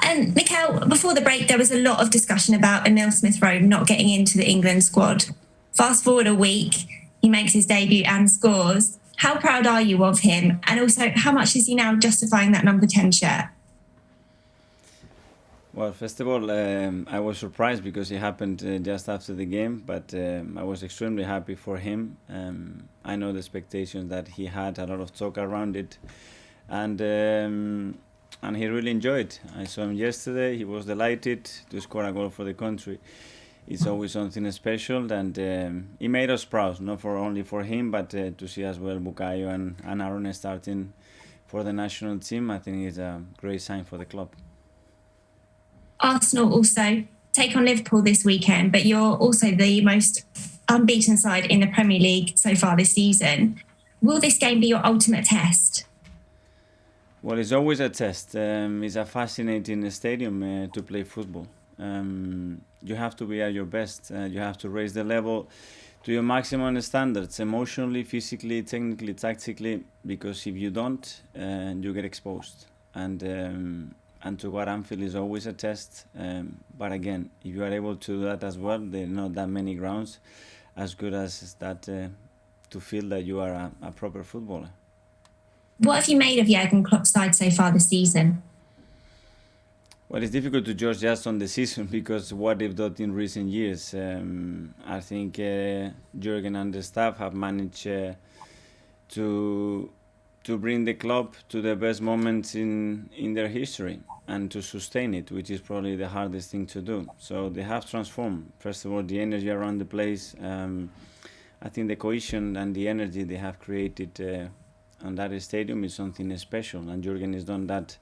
And Mikel, before the break, there was a lot of discussion about Emil Smith Rowe not getting into the England squad. Fast forward a week, he makes his debut and scores. How proud are you of him? And also, how much is he now justifying that number 10 shirt? Well, first of all, I was surprised because it happened just after the game, but I was extremely happy for him. I know the expectations that he had, a lot of talk around it, and he really enjoyed. I saw him yesterday. He was delighted to score a goal for the country. It's always something special, and it made us proud, not for only for him, but to see as well Bukayo and Aaron starting for the national team. I think it's a great sign for the club. Arsenal also take on Liverpool this weekend, but you're also the most unbeaten side in the Premier League so far this season. Will this game be your ultimate test? Well, it's always a test. It's a fascinating stadium to play football. You have to be at your best. You have to raise the level to your maximum standards, emotionally, physically, technically, tactically, because if you don't, you get exposed. And to go at Anfield is always a test. But again, if you are able to do that as well, there are not that many grounds as good as that to feel that you are a proper footballer. What have you made of Jurgen Klopp's side so far this season? Well, it's difficult to judge just on the season because what they've done in recent years. I think Jurgen and the staff have managed to bring the club to the best moments in their history and to sustain it, which is probably the hardest thing to do. So they have transformed. First of all, the energy around the place. I think the cohesion and the energy they have created on that stadium is something special, and Jurgen has done that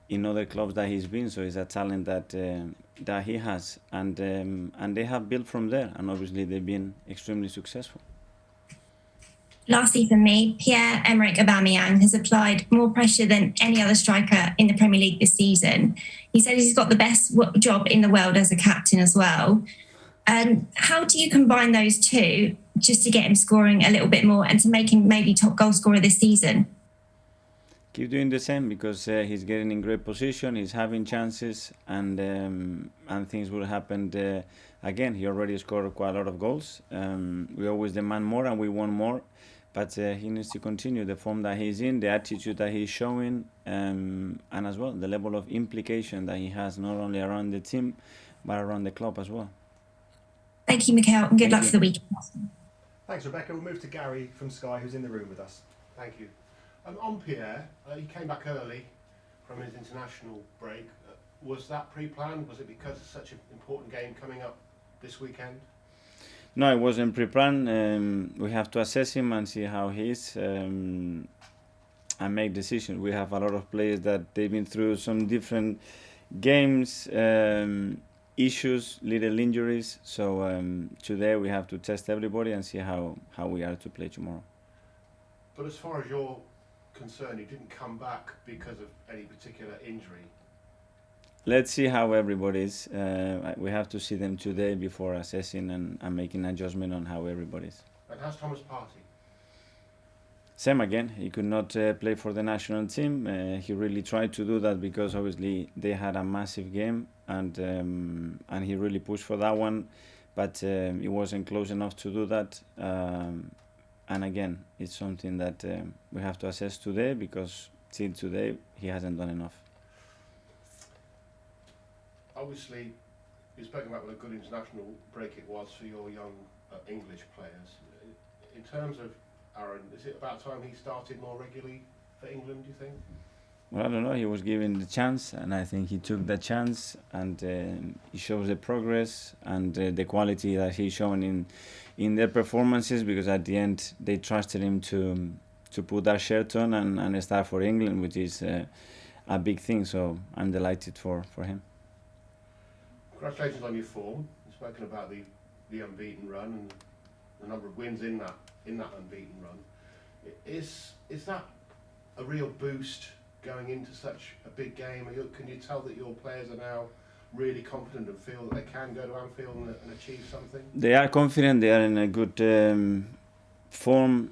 in other clubs that he's been. So it's a talent that he has, and they have built from there, and obviously they've been extremely successful. Lastly, for me, Pierre-Emerick Aubameyang has applied more pressure than any other striker in the Premier League this season. He said he's got the best job in the world as a captain as well. How do you combine those two just to get him scoring a little bit more and to make him maybe top goal scorer this season? Keep doing the same because he's getting in great position, he's having chances, and things will happen. Again, he already scored quite a lot of goals. We always demand more and we want more, but he needs to continue the form that he's in, the attitude that he's showing, and as well the level of implication that he has not only around the team but around the club as well. Thank you, Mikel, and good luck for the weekend. Thanks, Rebecca. We'll move to Gary from Sky, who's in the room with us. Thank you. On Pierre, he came back early from his international break. Was that pre-planned? Was it because of such an important game coming up this weekend? No, it wasn't pre-planned. We have to assess him and see how he is and make decisions. We have a lot of players that they've been through some different games, issues, little injuries. So today we have to test everybody and see how we are to play tomorrow. But as far as you're concerned, he didn't come back because of any particular injury. Let's see how everybody is. We have to see them today before assessing and making an adjustment on how everybody is. And how's Thomas Partey? Same again. He could not play for the national team. He really tried to do that because obviously they had a massive game and he really pushed for that one, but he wasn't close enough to do that. And again, it's something that we have to assess today because till today he hasn't done enough. Obviously, you've spoken about what a good international break it was for your young English players. In terms of Aaron, is it about time he started more regularly for England, do you think? Well, I don't know. He was given the chance, and I think he took that chance, and he shows the progress and the quality that he's shown in their performances. Because at the end, they trusted him to put that shirt on and start for England, which is a big thing. So I'm delighted for him. Congratulations on your form. You've spoken about the unbeaten run and the number of wins in that unbeaten run. Is that a real boost going into such a big game? Can you tell that your players are now really confident and feel that they can go to Anfield and achieve something? They are confident. They are in a good form.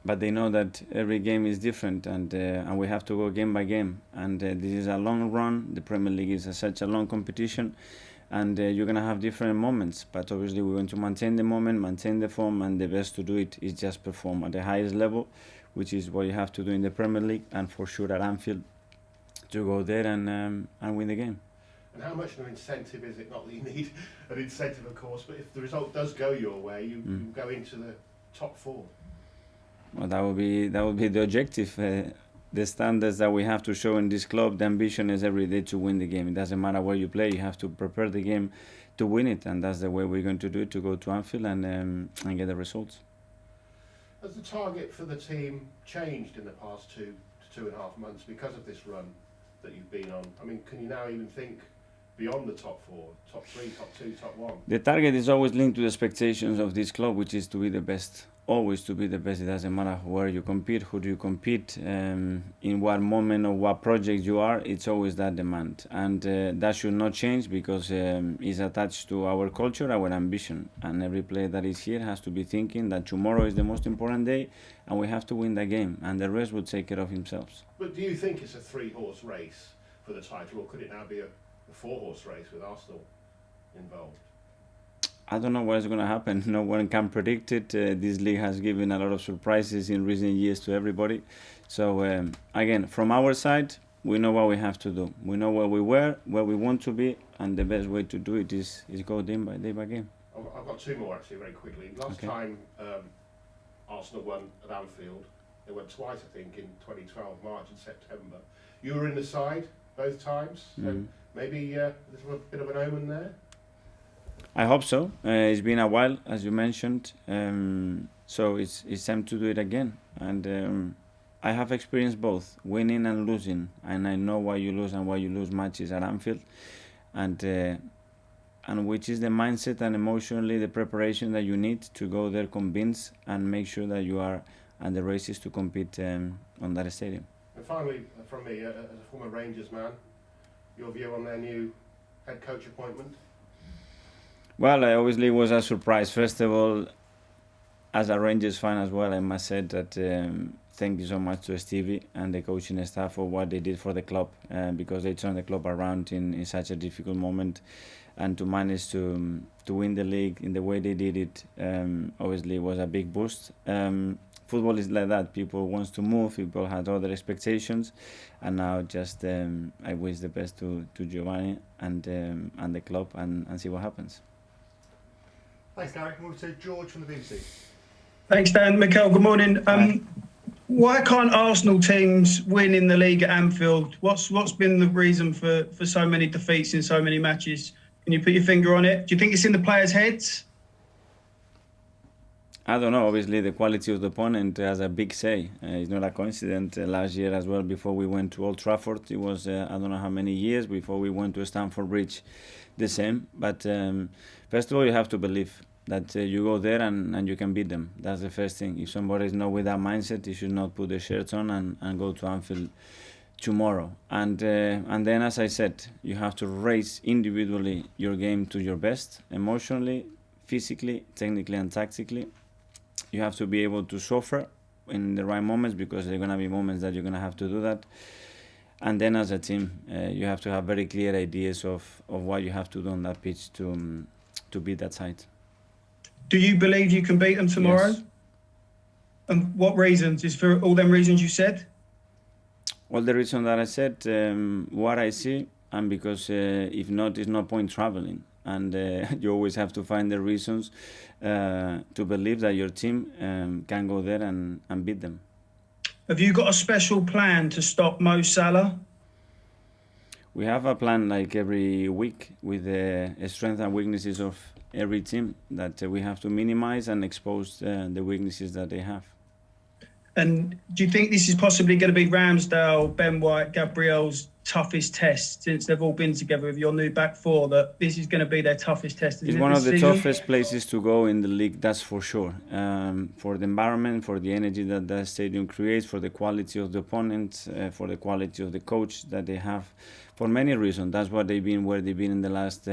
but they know that every game is different, and we have to go game by game. And this is a long run. The Premier League is such a long competition, and you're gonna have different moments. But obviously, we want to maintain the moment, maintain the form, and the best to do it is just perform at the highest level, which is what you have to do in the Premier League, and for sure at Anfield, to go there and win the game. And how much of an incentive is it? Not that you need an incentive, of course, but if the result does go your way, you go into the top 4. Well, that would be the objective. The standards that we have to show in this club, the ambition is every day to win the game. It doesn't matter where you play, you have to prepare the game to win it, and that's the way we're going to do it, to go to Anfield and get the results. Has the target for the team changed in the past 2 to 2.5 months because of this run that you've been on? I mean, can you now even think beyond the top 4, top 3, top 2, top 1? The target is always linked to the expectations of this club, which is to be the best. Always to be the best. It doesn't matter where you compete, who do you compete, in what moment or what project you are. It's always that demand, and that should not change because it's attached to our culture, our ambition. And every player that is here has to be thinking that tomorrow is the most important day, and we have to win the game, and the rest will take care of themselves. But do you think it's a 3-horse race for the title, or could it now be a 4-horse race with Arsenal involved? I don't know what is going to happen. No one can predict it. This league has given a lot of surprises in recent years to everybody. So again, from our side, we know what we have to do. We know where we were, where we want to be, and the best way to do it is go day by game. I've got 2 more actually, very quickly. Last time Arsenal won at Anfield, they won twice, I think, in 2012, March and September. You were in the side both times, so maybe there's a bit of an omen there. I hope so. It's been a while, as you mentioned, so it's time to do it again. And I have experienced both, winning and losing, and I know why you lose and why you lose matches at Anfield, and which is the mindset and emotionally the preparation that you need to go there convinced and make sure that you are at the races to compete on that stadium. And finally, from me, as a former Rangers man, your view on their new head coach appointment? Well, obviously it was a surprise. First of all, as a Rangers fan as well, I must say that thank you so much to Stevie and the coaching staff for what they did for the club, because they turned the club around in such a difficult moment, and to manage to win the league in the way they did it, obviously was a big boost. Football is like that. People wants to move. People had other expectations, and now just I wish the best to Giovanni and the club and see what happens. Thanks, Gary. Move to George from the BBC. Thanks, Dan. Mikel, good morning. Why can't Arsenal teams win in the league at Anfield? What's been the reason for so many defeats in so many matches? Can you put your finger on it? Do you think it's in the players' heads? I don't know. Obviously, the quality of the opponent has a big say. It's not a coincidence. Last year as well, before we went to Old Trafford, it was I don't know how many years before we went to Stamford Bridge, the same. But first of all, you have to believe that you go there and you can beat them. That's the first thing. If somebody is not with that mindset, you should not put the shirts on and go to Anfield tomorrow. And then, as I said, you have to raise individually your game to your best, emotionally, physically, technically, and tactically. You have to be able to suffer in the right moments, because there are going to be moments that you're going to have to do that. And then as a team, you have to have very clear ideas of what you have to do on that pitch to beat that side. Do you believe you can beat them tomorrow? Yes. And what reasons? Is for all them reasons you said? All the reasons that I said, what I see, and because if not, there's no point traveling. And you always have to find the reasons to believe that your team can go there and beat them. Have you got a special plan to stop Mo Salah? We have a plan like every week with the strengths and weaknesses of every team that we have to minimize and expose the weaknesses that they have. And do you think this is possibly going to be Ramsdale, Ben White, Gabriel's toughest test since they've all been together with your new back four, that this is going to be their toughest test? It's one of the toughest places to go in the league, that's for sure. For the environment, for the energy that the stadium creates, for the quality of the opponent, for the quality of the coach that they have, for many reasons. That's what they've been, where they've been in the last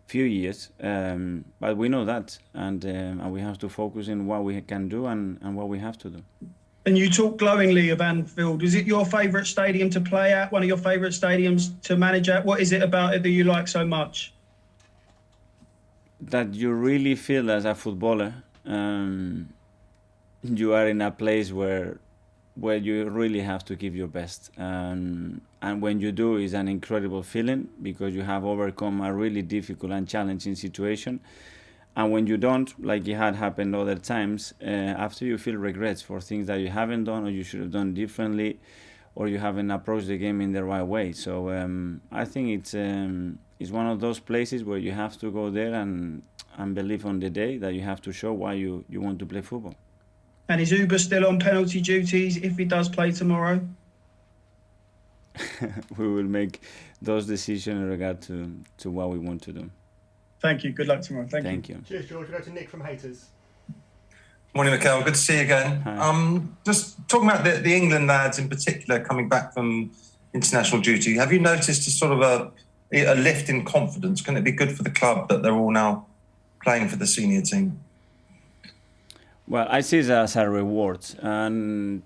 few years. But we know that, and we have to focus in what we can do and what we have to do. And you talk glowingly of Anfield. Is it your favourite stadium to play at? One of your favourite stadiums to manage at? What is it about it that you like so much? That you really feel as a footballer, you are in a place where you really have to give your best. And when you do, it's an incredible feeling because you have overcome a really difficult and challenging situation. And when you don't, like it had happened other times, after you feel regrets for things that you haven't done or you should have done differently, or you haven't approached the game in the right way. So I think it's one of those places where you have to go there and believe on the day that you have to show why you want to play football. And is Uber still on penalty duties if he does play tomorrow? We will make those decisions in regard to what we want to do. Thank you. Good luck tomorrow. Thank you. Cheers, George. We'll go to Nick from Haters. Morning, Mikel. Good to see you again. Hi. Just talking about the England lads in particular coming back from international duty, have you noticed a sort of a lift in confidence? Can it be good for the club that they're all now playing for the senior team? Well, I see it as a reward, and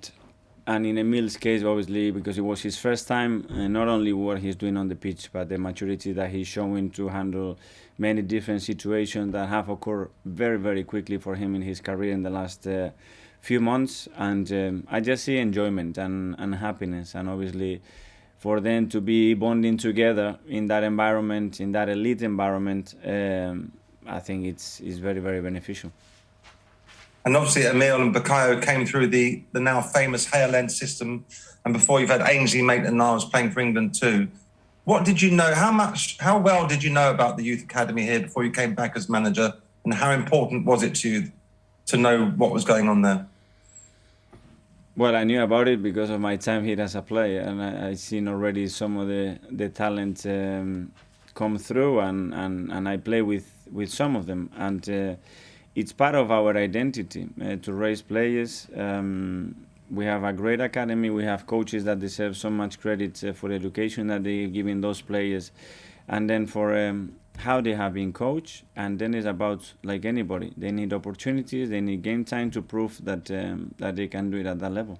in Emil's case, obviously, because it was his first time, not only what he's doing on the pitch, but the maturity that he's showing to handle many different situations that have occurred very, very quickly for him in his career in the last few months. And I just see enjoyment and happiness, and obviously for them to be bonding together in that environment, in that elite environment, I think it's very, very beneficial. And obviously Emil and Bukayo came through the now famous Hale End system, and before you've had Ainsley Maitland-Niles playing for England too. What did you know? How well did you know about the youth academy here before you came back as manager, and how important was it to you to know what was going on there? Well, I knew about it because of my time here as a player, and I seen already some of the talent come through, and I play with some of them, and it's part of our identity to raise players. We have a great academy. We have coaches that deserve so much credit for the education that they're giving those players, and then for how they have been coached. And then it's about, like anybody, they need opportunities, they need game time to prove that they can do it at that level.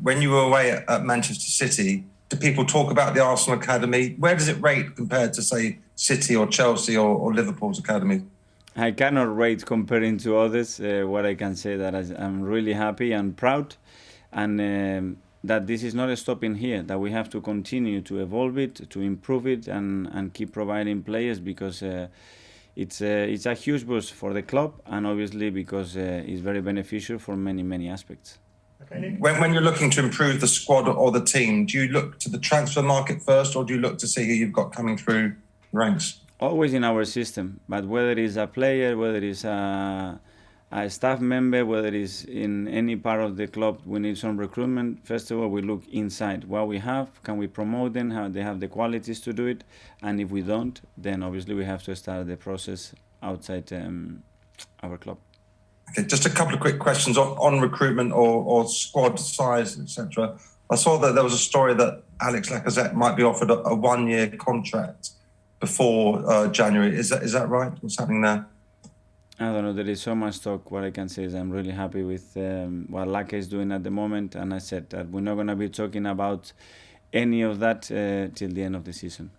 When you were away at Manchester City, do people talk about the Arsenal academy? Where does it rate compared to, say, City or Chelsea or Liverpool's academy? I cannot rate comparing to others. What I can say that I'm really happy and proud, and that this is not stopping here, that we have to continue to evolve it, to improve it, and keep providing players, because it's a huge boost for the club, and obviously because it's very beneficial for many aspects. Okay, Nick. When you're looking to improve the squad or the team, do you look to the transfer market first, or do you look to see who you've got coming through the ranks? Always in our system, but whether it's a player, whether it's a staff member, whether it's in any part of the club, we need some recruitment. First of all, we look inside what we have, can we promote them, how they have the qualities to do it, and if we don't, then obviously we have to start the process outside our club. Okay, just a couple of quick questions on recruitment or squad size, etc. I saw that there was a story that Alex Lacazette might be offered a one-year contract before January. Is that right? What's happening there? I don't know. There is so much talk. What I can say is I'm really happy with what Laka is doing at the moment, and I said that we're not going to be talking about any of that till the end of the season.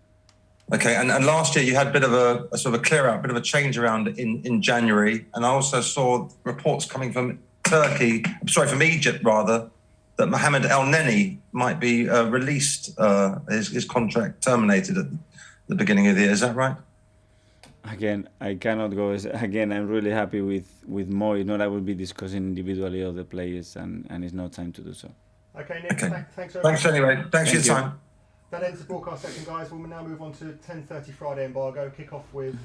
Okay, and last year you had a bit of a sort of a clear out, a bit of a change around in January, and I also saw reports coming from from Egypt rather, that Mohamed El Neni might be released, his contract terminated at the beginning of the year. Is that right? Again, I cannot go. Again, I'm really happy with Mo. Not I will be discussing individually of the players, and it's no time to do so. Okay, Nick. Okay. Thanks very much. Thanks anyway. Thanks for your time. That ends the broadcast section, guys. We'll now move on to 10:30 Friday embargo. Kick off with